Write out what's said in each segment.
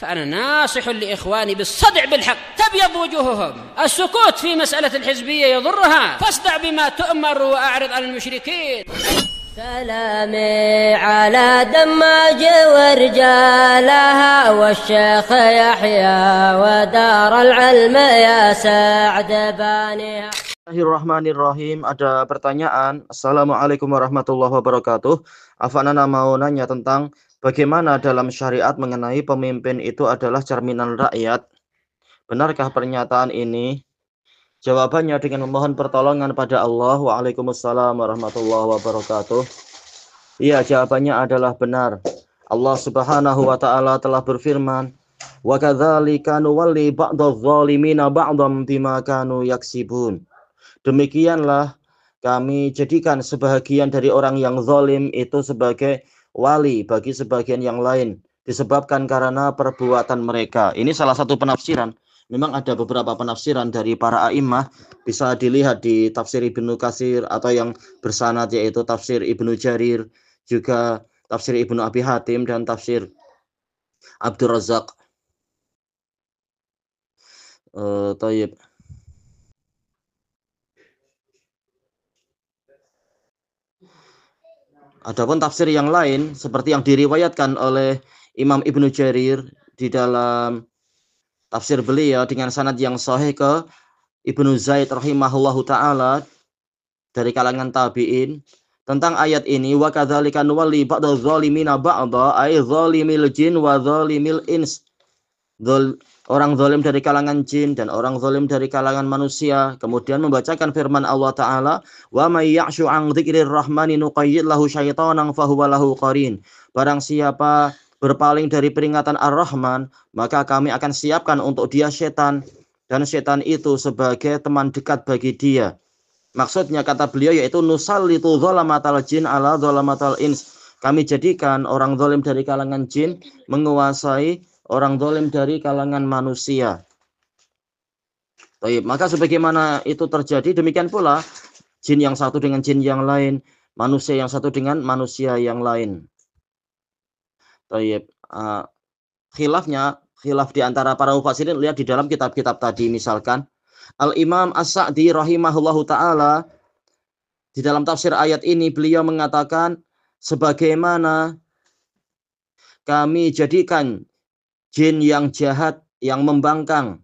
فأنا ناصح لإخواني بالصدع بالحق تبيض وجوههم. السكوت في مسألة الحزبية يضرها، فاصدع بما تؤمر وأعرض عن المشركين. سلامي على دماج ورجالها والشيخ يحيى ودار العلم يا سعد بانيها. Bismillahirrahmanirrahim. Ada pertanyaan. Assalamualaikum warahmatullahi wabarakatuh. Afanana mau nanya tentang bagaimana dalam syariat mengenai pemimpin itu adalah cerminan rakyat. Benarkah pernyataan ini? Jawabannya dengan memohon pertolongan pada Allah. Waalaikumsalam warahmatullahi wabarakatuh. Iya, jawabannya adalah benar. Allah Subhanahu wa taala telah berfirman, "Wa kadzalika nuwalli ba'dadh zalimina ba'dham bima kanu yaksibun." Demikianlah kami jadikan sebahagian dari orang yang zalim itu sebagai wali bagi sebagian yang lain disebabkan karena perbuatan mereka. Ini salah satu penafsiran. Memang ada beberapa penafsiran dari para a'immah, bisa dilihat di tafsir Ibnu Katsir atau yang bersanad yaitu tafsir Ibnu Jarir, juga tafsir Ibnu Abi Hatim dan tafsir Abdur Razzaq. Tayyib. Adapun tafsir yang lain seperti yang diriwayatkan oleh Imam Ibnu Jarir di dalam tafsir beliau dengan sanad yang sahih ke Ibnu Zaid rahimahullahu taala dari kalangan tabi'in tentang ayat ini, wa kadzalika nuwalli ba'dadz zalimina ba'dha ay zalimil jin wa zalimil ins. Orang zalim dari kalangan jin dan orang zalim dari kalangan manusia. Kemudian membacakan firman Allah Ta'ala, wa may ya'shu 'an dzikrir rahmani nuqayyid lahu syaitanan fahuwa lahu qarin. Barang siapa berpaling dari peringatan Ar-Rahman, maka kami akan siapkan untuk dia setan, dan setan itu sebagai teman dekat bagi dia. Maksudnya kata beliau yaitu nusallitu dzalamatal jin ala dzalamatal ins. Kami jadikan orang zalim dari kalangan jin menguasai orang zalim dari kalangan manusia. Baik, maka sebagaimana itu terjadi, demikian pula jin yang satu dengan jin yang lain, manusia yang satu dengan manusia yang lain. Baik, khilaf di antara para mufassirin, lihat di dalam kitab-kitab tadi, misalkan Al-Imam As-Sa'di rahimahullahu taala di dalam tafsir ayat ini beliau mengatakan, sebagaimana kami jadikan jin yang jahat, yang membangkang,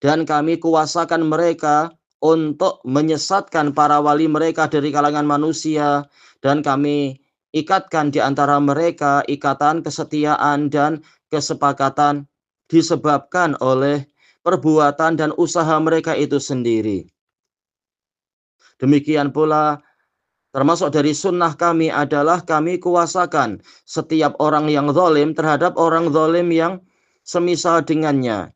dan kami kuasakan mereka untuk menyesatkan para wali mereka dari kalangan manusia, dan kami ikatkan di antara mereka ikatan kesetiaan dan kesepakatan disebabkan oleh perbuatan dan usaha mereka itu sendiri. Demikian pula termasuk dari sunnah kami adalah kami kuasakan setiap orang yang zalim terhadap orang zalim yang semisal dengannya.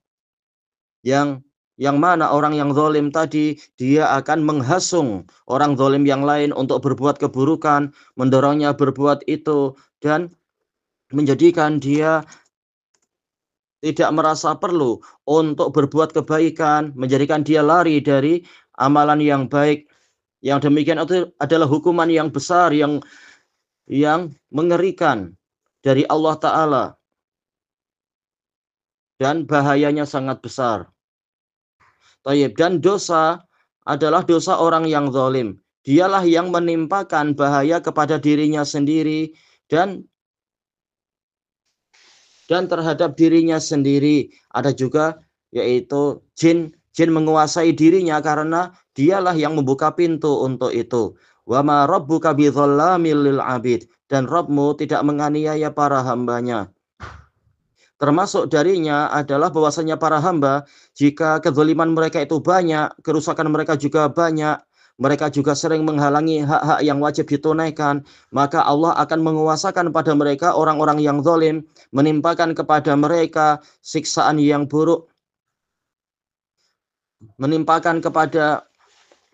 Yang mana orang yang zalim tadi dia akan menghasung orang zalim yang lain untuk berbuat keburukan, mendorongnya berbuat itu dan menjadikan dia tidak merasa perlu untuk berbuat kebaikan, menjadikan dia lari dari amalan yang baik. Yang demikian itu adalah hukuman yang besar, yang mengerikan dari Allah Ta'ala. Dan bahayanya sangat besar. Tayyib, dan dosa adalah dosa orang yang zalim. Dialah yang menimpakan bahaya kepada dirinya sendiri dan terhadap dirinya sendiri. Ada juga yaitu jin menguasai dirinya karena dialah yang membuka pintu untuk itu. Wa ma rabbuka bidzalamil lil abid, dan Rabbmu tidak menganiaya para hambanya. Termasuk darinya adalah bahwasanya para hamba, jika kezaliman mereka itu banyak, kerusakan mereka juga banyak, mereka juga sering menghalangi hak-hak yang wajib ditunaikan, maka Allah akan menguasakan pada mereka orang-orang yang zalim, menimpakan kepada mereka siksaan yang buruk, menimpakan kepada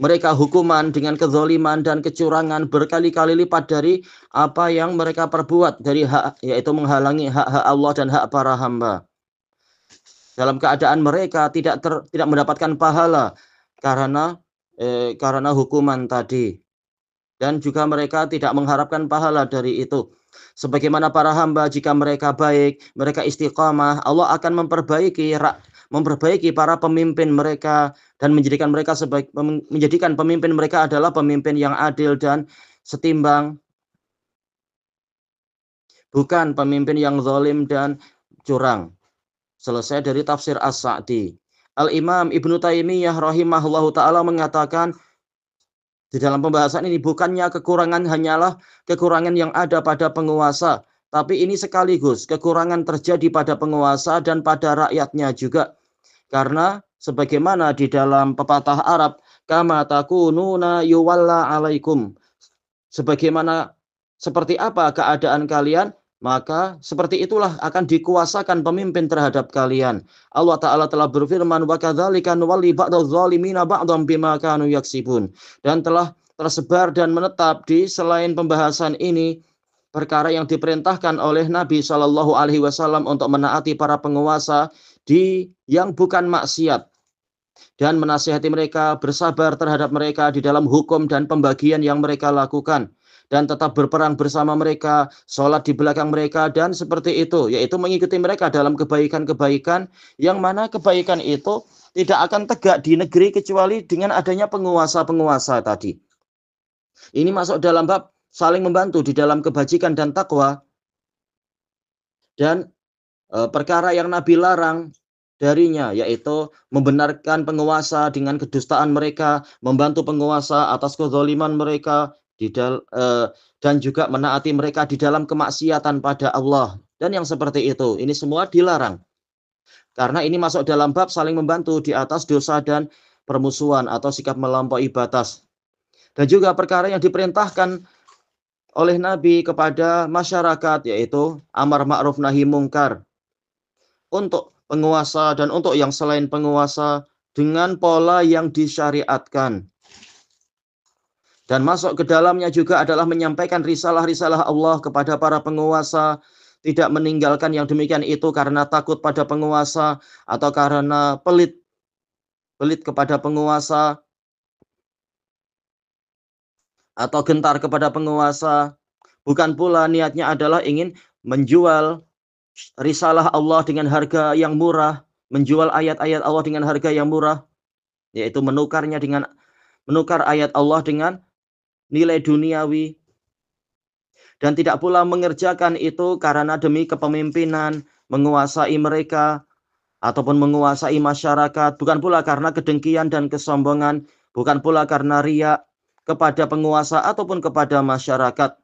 mereka hukuman dengan kezaliman dan kecurangan berkali-kali lipat dari apa yang mereka perbuat dari hak, yaitu menghalangi hak-hak Allah dan hak para hamba. Dalam keadaan mereka tidak mendapatkan pahala karena hukuman tadi. Dan juga mereka tidak mengharapkan pahala dari itu. Sebagaimana para hamba jika mereka baik, mereka istiqamah, Allah akan memperbaiki para pemimpin mereka dan menjadikan pemimpin mereka adalah pemimpin yang adil dan setimbang, bukan pemimpin yang zalim dan curang. Selesai dari tafsir As-Sa'di. Al-Imam Ibnu Taimiyah rahimahullahu ta'ala mengatakan di dalam pembahasan ini bukannya kekurangan hanyalah kekurangan yang ada pada penguasa, tapi ini sekaligus kekurangan terjadi pada penguasa dan pada rakyatnya juga. Karena sebagaimana di dalam pepatah Arab, kama takununa yuwalla alaikum. Sebagaimana seperti apa keadaan kalian, maka seperti itulah akan dikuasakan pemimpin terhadap kalian. Allah Ta'ala telah berfirman, wa kadzalika nuwalli ba'dadz zalimina ba'dhum bima kanu yaksibun. Dan telah tersebar dan menetap di selain pembahasan ini perkara yang diperintahkan oleh Nabi Shallallahu Alaihi Wasallam untuk menaati para penguasa yang bukan maksiat dan menasihati mereka, bersabar terhadap mereka di dalam hukum dan pembagian yang mereka lakukan, dan tetap berperang bersama mereka, sholat di belakang mereka, dan seperti itu, yaitu mengikuti mereka dalam kebaikan-kebaikan, yang mana kebaikan itu tidak akan tegak di negeri kecuali dengan adanya penguasa-penguasa tadi. Ini masuk dalam bab saling membantu di dalam kebajikan dan takwa, dan perkara yang Nabi larang darinya, yaitu membenarkan penguasa dengan kedustaan mereka, membantu penguasa atas kezaliman mereka, dan juga menaati mereka di dalam kemaksiatan pada Allah. Dan yang seperti itu, ini semua dilarang. Karena ini masuk dalam bab saling membantu di atas dosa dan permusuhan atau sikap melampaui batas. Dan juga perkara yang diperintahkan oleh Nabi kepada masyarakat, yaitu amar ma'ruf nahi mungkar. Untuk penguasa dan untuk yang selain penguasa dengan pola yang disyariatkan. Dan masuk ke dalamnya juga adalah menyampaikan risalah-risalah Allah kepada para penguasa, tidak meninggalkan yang demikian itu karena takut pada penguasa atau karena pelit kepada penguasa atau gentar kepada penguasa. Bukan pula niatnya adalah ingin menjual risalah Allah dengan harga yang murah, menjual ayat-ayat Allah dengan harga yang murah, yaitu menukar ayat Allah dengan nilai duniawi, dan tidak pula mengerjakan itu karena demi kepemimpinan, menguasai mereka ataupun menguasai masyarakat, bukan pula karena kedengkian dan kesombongan, bukan pula karena riya kepada penguasa ataupun kepada masyarakat.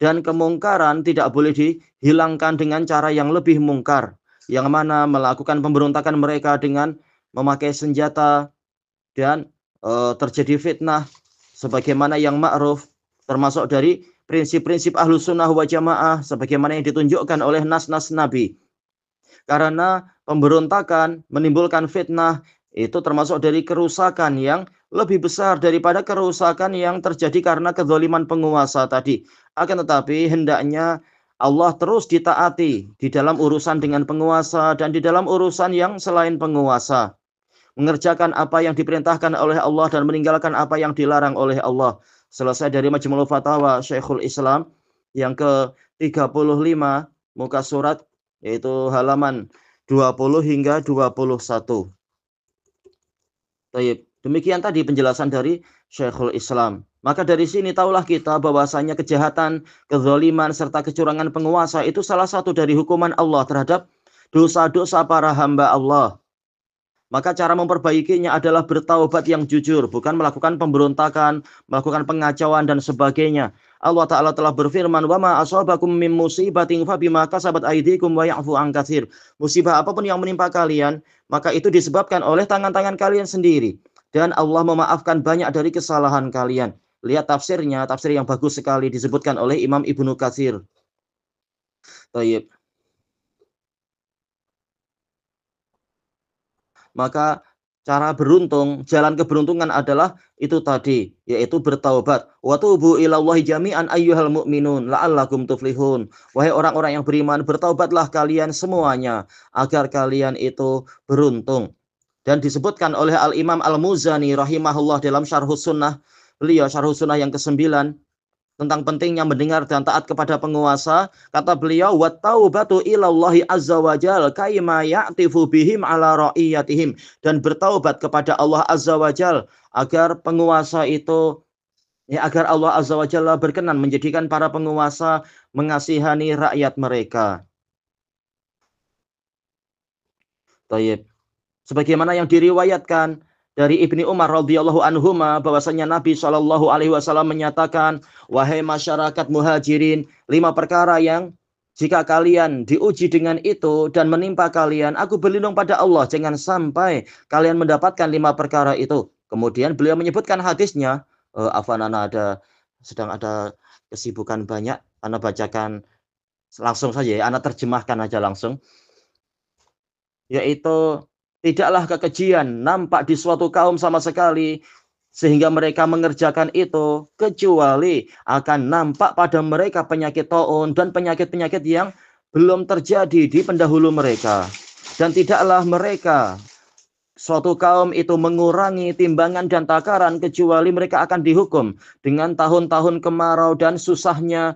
Dan kemungkaran tidak boleh dihilangkan dengan cara yang lebih mungkar, yang mana melakukan pemberontakan mereka dengan memakai senjata dan terjadi fitnah, sebagaimana yang ma'ruf, termasuk dari prinsip-prinsip Ahlus Sunnah wa Jamaah, sebagaimana yang ditunjukkan oleh nas-nas Nabi. Karena pemberontakan menimbulkan fitnah, itu termasuk dari kerusakan yang lebih besar daripada kerusakan yang terjadi karena kezaliman penguasa tadi. Akan tetapi hendaknya Allah terus ditaati di dalam urusan dengan penguasa dan di dalam urusan yang selain penguasa. Mengerjakan apa yang diperintahkan oleh Allah dan meninggalkan apa yang dilarang oleh Allah. Selesai dari Majmu'ul Fatawa Syekhul Islam yang ke-35 muka surat, yaitu halaman 20 hingga 21. Baik, demikian tadi penjelasan dari Syekhul Islam. Maka dari sini taulah kita bahwasanya kejahatan, kezaliman serta kecurangan penguasa itu salah satu dari hukuman Allah terhadap dosa-dosa para hamba Allah. Maka cara memperbaikinya adalah bertaubat yang jujur, bukan melakukan pemberontakan, melakukan pengacauan dan sebagainya. Allah Ta'ala telah berfirman, wa ma asabakum min musibatin fabima kasabat aydikum wa ya'fu an katsir. Musibah apapun yang menimpa kalian, maka itu disebabkan oleh tangan-tangan kalian sendiri, dan Allah memaafkan banyak dari kesalahan kalian. Lihat tafsirnya, tafsir yang bagus sekali disebutkan oleh Imam Ibnu Katsir. Baik. Maka cara beruntung, jalan keberuntungan adalah itu tadi, yaitu bertaubat. Wa tubu ilallahi jami'an ayyuhal mu'minun la'allakum tuflihun. Wahai orang-orang yang beriman, bertaubatlah kalian semuanya agar kalian itu beruntung. Dan disebutkan oleh Al-Imam Al-Muzani rahimahullah dalam Syarhus Sunnah, beliau Syarhus Sunnah yang ke-9, tentang pentingnya mendengar dan taat kepada penguasa. Kata beliau, wa taubatu ilallahi azza wa jalla kaima ya'tifu bihim ala ra'iyatihim, dan bertaubat kepada Allah azza wa jalla agar penguasa itu agar Allah azza wa jalla berkenan menjadikan para penguasa mengasihani rakyat mereka. Tayyib. Sebagaimana yang diriwayatkan dari Ibni Umar radhiyallahu anhuma bahwasanya Nabi Shallallahu alaihi wasallam menyatakan, wahai masyarakat muhajirin, 5 perkara yang jika kalian diuji dengan itu dan menimpa kalian, aku berlindung pada Allah jangan sampai kalian mendapatkan 5 perkara itu. Kemudian beliau menyebutkan hadisnya. Afwan, sedang ada kesibukan banyak, ana bacakan langsung saja ya, ana terjemahkan aja langsung. Yaitu, tidaklah kekejian nampak di suatu kaum sama sekali sehingga mereka mengerjakan itu, kecuali akan nampak pada mereka penyakit taun dan penyakit-penyakit yang belum terjadi di pendahulu mereka. Dan tidaklah mereka, suatu kaum itu, mengurangi timbangan dan takaran, kecuali mereka akan dihukum dengan tahun-tahun kemarau dan susahnya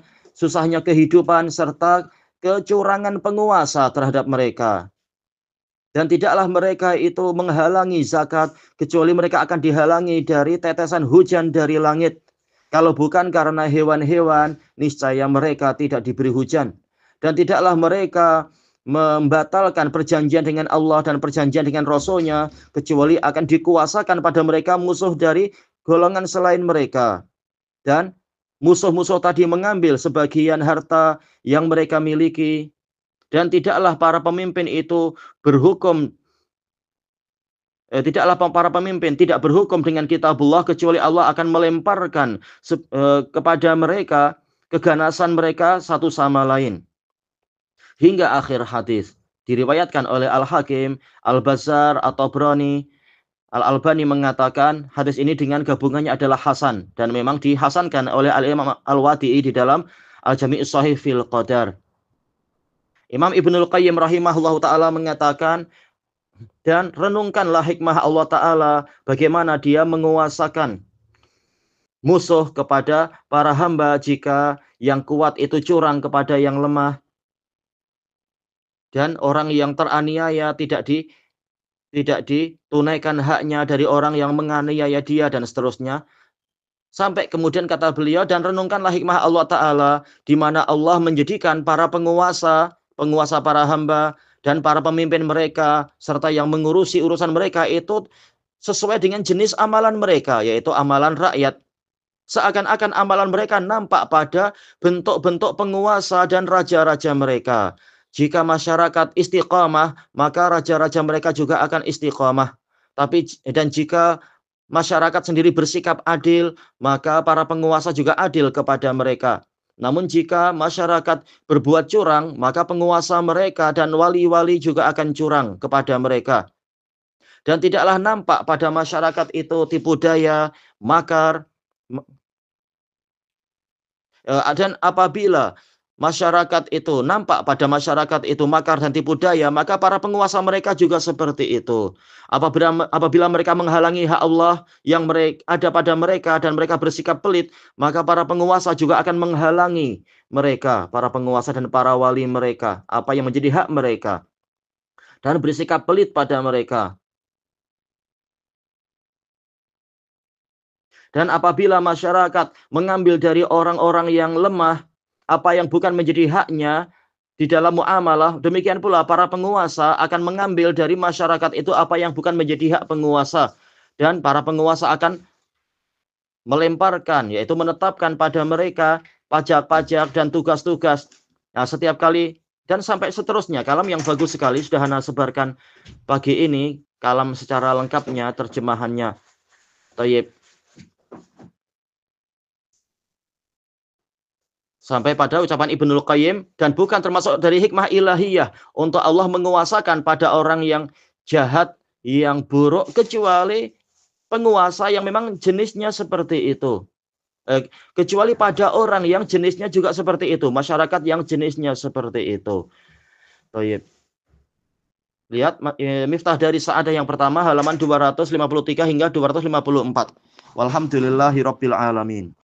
kehidupan serta kecurangan penguasa terhadap mereka. Dan tidaklah mereka itu menghalangi zakat, kecuali mereka akan dihalangi dari tetesan hujan dari langit. Kalau bukan karena hewan-hewan, niscaya mereka tidak diberi hujan. Dan tidaklah mereka membatalkan perjanjian dengan Allah dan perjanjian dengan Rasul-Nya, kecuali akan dikuasakan pada mereka musuh dari golongan selain mereka. Dan musuh-musuh tadi mengambil sebagian harta yang mereka miliki. Dan tidaklah para pemimpin itu berhukum, para pemimpin tidak berhukum dengan kitabullah, kecuali Allah akan melemparkan kepada mereka keganasan mereka satu sama lain. Hingga akhir hadis. Diriwayatkan oleh Al-Hakim, Al-Bazzar, atau Tabrani. Al-Albani mengatakan hadis ini dengan gabungannya adalah hasan, dan memang dihasankan oleh Al-Imam Al-Wadi'i di dalam Al-Jami' Shahih fil Qadar. Imam Ibnul Qayyim rahimahullah ta'ala mengatakan, dan renungkanlah hikmah Allah ta'ala bagaimana dia menguasakan musuh kepada para hamba jika yang kuat itu curang kepada yang lemah, dan orang yang teraniaya tidak ditunaikan haknya dari orang yang menganiaya dia, dan seterusnya. Sampai kemudian kata beliau, dan renungkanlah hikmah Allah ta'ala di mana Allah menjadikan para penguasa para hamba dan para pemimpin mereka serta yang mengurusi urusan mereka itu sesuai dengan jenis amalan mereka, yaitu amalan rakyat. Seakan-akan amalan mereka nampak pada bentuk-bentuk penguasa dan raja-raja mereka. Jika masyarakat istiqamah, maka raja-raja mereka juga akan istiqamah. Dan jika masyarakat sendiri bersikap adil, maka para penguasa juga adil kepada mereka. Namun jika masyarakat berbuat curang, maka penguasa mereka dan wali-wali juga akan curang kepada mereka. Dan tidaklah nampak pada masyarakat itu tipu daya, makar. Dan apabila masyarakat itu nampak pada masyarakat itu makar dan tipu daya, maka para penguasa mereka juga seperti itu. Apabila mereka menghalangi hak Allah yang ada pada mereka dan mereka bersikap pelit, maka para penguasa juga akan menghalangi mereka, para penguasa dan para wali mereka, apa yang menjadi hak mereka, dan bersikap pelit pada mereka. Dan apabila masyarakat mengambil dari orang-orang yang lemah apa yang bukan menjadi haknya di dalam muamalah, demikian pula para penguasa akan mengambil dari masyarakat itu apa yang bukan menjadi hak penguasa. Dan para penguasa akan melemparkan, yaitu menetapkan pada mereka pajak-pajak dan tugas-tugas. Nah, setiap kali dan sampai seterusnya. Kalam yang bagus sekali sudah Hana sebarkan pagi ini, kalam secara lengkapnya, terjemahannya. Tayyib. Sampai pada ucapan Ibnul Qayyim, dan bukan termasuk dari hikmah ilahiyah untuk Allah menguasakan pada orang yang jahat, yang buruk, kecuali penguasa yang memang jenisnya seperti itu. Kecuali pada orang yang jenisnya juga seperti itu, masyarakat yang jenisnya seperti itu. Tayyib. Lihat Miftah dari Sa'adah yang pertama, halaman 253 hingga 254. Walhamdulillahirabbil alamin.